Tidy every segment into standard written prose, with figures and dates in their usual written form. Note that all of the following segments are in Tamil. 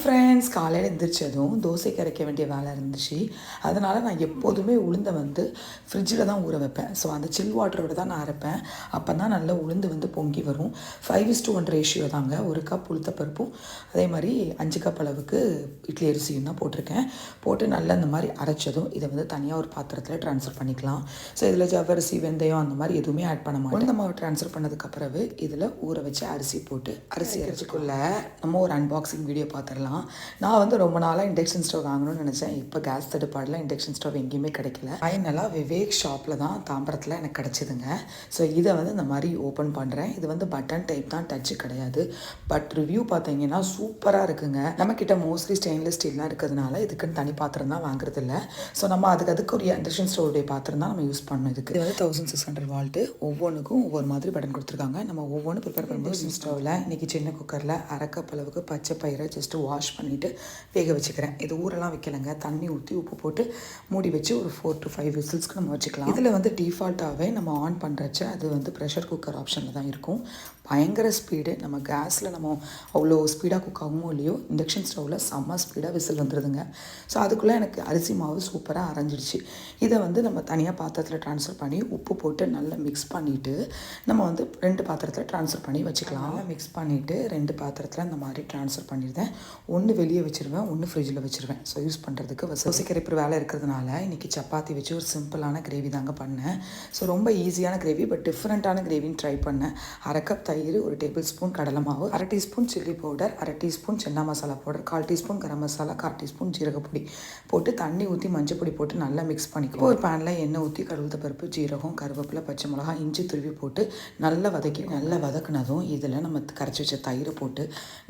ஃப்ரெண்ட்ஸ், காலையில் எந்திரிச்சதும் தோசைக்கு அரைக்க வேண்டிய வேலை இருந்துச்சு. அதனால் நான் எப்போதுமே உளுந்தை வந்து ஃப்ரிட்ஜில் தான் ஊற வைப்பேன். ஸோ அந்த சில் வாட்டரோட தான் நான் அரைப்பேன். அப்போ தான் நல்லா உளுந்து வந்து பொங்கி வரும். 5:1 ரேஷியோ தாங்க. 1 கப் உளுத்தப்பருப்பும் அதே மாதிரி 5 கப் அளவுக்கு இட்லி அரிசியும் தான் போட்டிருக்கேன். போட்டு நல்லா இந்த மாதிரி அரைச்சதும் இதை வந்து தனியாக ஒரு பாத்திரத்தில் ட்ரான்ஸ்ஃபர் பண்ணிக்கலாம். ஸோ இதில் ஜவ்வரிசி, வெந்தயம் அந்த மாதிரி எதுவுமே ஆட் பண்ண மாட்டோம். உளுந்த மாவு ட்ரான்ஸ்ஃபர் பண்ணதுக்கப்புறவு இதில் ஊற வச்சு அரிசி போட்டு அரிசி அரைச்சிக்குள்ளே நம்ம ஒரு அன்பாக்சிங் வீடியோ பார்த்துடலாம். நான் வந்து ரொம்ப நாளாக இண்டக்ஷன் ஸ்டவ் வாங்கணும்னு நினச்சேன். இப்போ கேஸ் தட்டுப்பாடில் இண்டக்ஷன் ஸ்டவ் எங்கேயுமே கிடைக்கல. ஃபைனலாக விவேக் ஷாப்பில் தான் தாம்பரத்தில் எனக்கு கிடச்சிதுங்க. ஸோ இதை வந்து இந்த மாதிரி ஓப்பன் பண்ணுறேன். இது வந்து பட்டன் டைப் தான், டச்சு கிடையாது. பட் ரிவ்யூ பார்த்தீங்கன்னா சூப்பராக இருக்குங்க. நம்மக்கிட்ட மோஸ்ட்லி ஸ்டெயின்லெஸ் ஸ்டீல்லாம் இருக்கிறதுனால இதுக்குன்னு தனி பாத்திரம் தான் வாங்குறது இல்லை. ஸோ நம்ம அதுக்குரிய இண்டக்ஷன் ஸ்டவ்வுடைய பாத்திரம் தான் நம்ம யூஸ் பண்ணணும். இதுக்கு இது வந்து 1600 வால்ட்டு. ஒவ்வொன்றுக்கும் ஒவ்வொரு மாதிரி பட்டன் கொடுத்துருக்காங்க. நம்ம ஒவ்வொன்று ப்ரிப்பேர் பண்ணும்போது இண்டக்ஷன் ஸ்டவ்வில் இன்றைக்கி சின்ன குக்கரில் அரை கப் அளவுக்கு பச்சை பயிரை ஜஸ்ட்டு வாஷ் பண்ணிவிட்டு வேக வச்சுக்கிறேன். இது ஊரெல்லாம் வைக்கலைங்க. தண்ணி ஊற்றி உப்பு போட்டு மூடி வச்சு ஒரு 4 to 5 விசில்ஸ்க்கு நம்ம வச்சுக்கலாம். இதில் வந்து டிஃபால்ட்டாகவே நம்ம ஆன் பண்ணுறச்ச அது வந்து ப்ரெஷர் குக்கர் ஆப்ஷனில் தான் இருக்கும். பயங்கர ஸ்பீடு. நம்ம கேஸில் நம்ம அவ்வளோ ஸ்பீடாக குக் ஆகுமோ இல்லையோ, இண்டக்ஷன் ஸ்டவ்வில் செம்ம ஸ்பீடாக விசில் வந்துடுதுங்க. ஸோ அதுக்குள்ளே எனக்கு அரிசி மாவு சூப்பராக அரைஞ்சிடுச்சு. இதை வந்து நம்ம தனியாக பாத்திரத்தில் ட்ரான்ஸ்ஃபர் பண்ணி உப்பு போட்டு நல்லா மிக்ஸ் பண்ணிவிட்டு நம்ம வந்து 2 பாத்திரத்தில் ட்ரான்ஸ்ஃபர் பண்ணி வச்சுக்கலாம். நல்லா மிக்ஸ் பண்ணிவிட்டு 2 பாத்திரத்தில் இந்த மாதிரி ட்ரான்ஸ்ஃபர் பண்ணிடுவேன். ஒன்று வெளியே வச்சுருவேன், ஒன்று ஃப்ரிட்ஜில் வச்சுருவேன். ஸோ யூஸ் பண்ணுறதுக்கு தோசை கரைப்புற வேலை இருக்கிறதுனால இன்றைக்கி சப்பாத்தி வச்சு ஒரு சிம்பிளான கிரேவி தாங்க பண்ணேன். ஸோ ரொம்ப ஈஸியான கிரேவி, பட் டிஃப்ரெண்ட்டான கிரேவின்னு ட்ரை பண்ணேன். அரை கப் தயிர், 1 டேபிள் ஸ்பூன் கடலை மாவு, 1/2 டீஸ்பூன் சில்லி பவுடர், 1/2 டீஸ்பூன் சென்னா masala powder, 1/4 teaspoon garam masala, 1/4 teaspoon ஜீரகப்பொடி போட்டு தண்ணி ஊற்றி மஞ்சள் பொடி போட்டு நல்லா மிக்ஸ் பண்ணிக்கலாம். ஒரு பேனில் எண்ணெய் ஊற்றி கடுகு பருப்பு, ஜீரகம், கருவேப்பிலை, பச்சை மிளகாய், இஞ்சி துருவி போட்டு நல்லா வதக்கினதும் இதில் நம்ம கரைச்சி வச்ச தயிரை போட்டு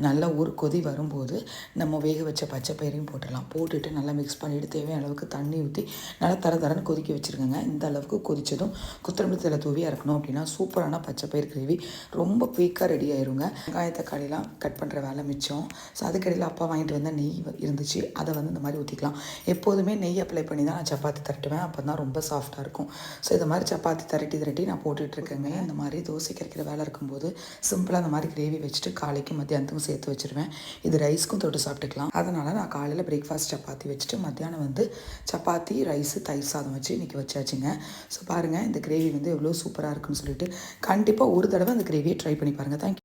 நல்லா ஒரு கொதி வரும்போது நம்ம வேக வச்ச பச்சை பயிரையும் போட்டுடலாம். போட்டுட்டு நல்லா மிக்ஸ் பண்ணிவிட்டு தேவையான அளவுக்கு தண்ணி ஊற்றி நல்லா தரன்னு கொதிக்க வச்சுருக்கேங்க. இந்த அளவுக்கு கொதித்ததும் கொத்தமல்லி தழை தூவி இறக்கணும் அப்படின்னா சூப்பரான பச்சை பயிர் கிரேவி ரொம்ப குயிக்காக ரெடி ஆயிருங்க. வெங்காய தக்காளிலாம் கட் பண்ணுற வேலை மிச்சம். ஸோ அதுக்கடையில் அப்பா வாங்கிட்டு வந்த நெய் இருந்துச்சு. அதை வந்து இந்த மாதிரி ஊற்றிக்கலாம். எப்போதுமே நெய் அப்ளை பண்ணி தான் நான் சப்பாத்தி தரட்டுவேன். அப்போ தான் ரொம்ப சாஃப்டாக இருக்கும். ஸோ இது மாதிரி சப்பாத்தி தரட்டி நான் போட்டுட்ருக்கேங்க. இந்த மாதிரி தோசை கரைக்கிற வேலை இருக்கும்போது சிம்பிளாக இந்த மாதிரி கிரேவி வச்சுட்டு காலைக்கு மத்தியானத்துக்கும் சேர்த்து வச்சுருவேன். இது ரைஸ்க்கும் தொட்டு சாப்பிட்டுக்கலாம். அதனால் நான் காலையில் பிரேக்ஃபாஸ்ட் சப்பாத்தி வச்சுட்டு மத்தியானம் வந்து சப்பாத்தி, ரைஸு, தயிர் சாதம் வச்சு இன்றைக்கி வச்சாச்சுங்க. ஸோ பாருங்கள், இந்த கிரேவி வந்து எவ்வளோ சூப்பராக இருக்குன்னு சொல்லிட்டு கண்டிப்பாக ஒரு தடவை அந்த கிரேவியை ட்ரை பண்ணி பாருங்கள். தேங்க்யூ.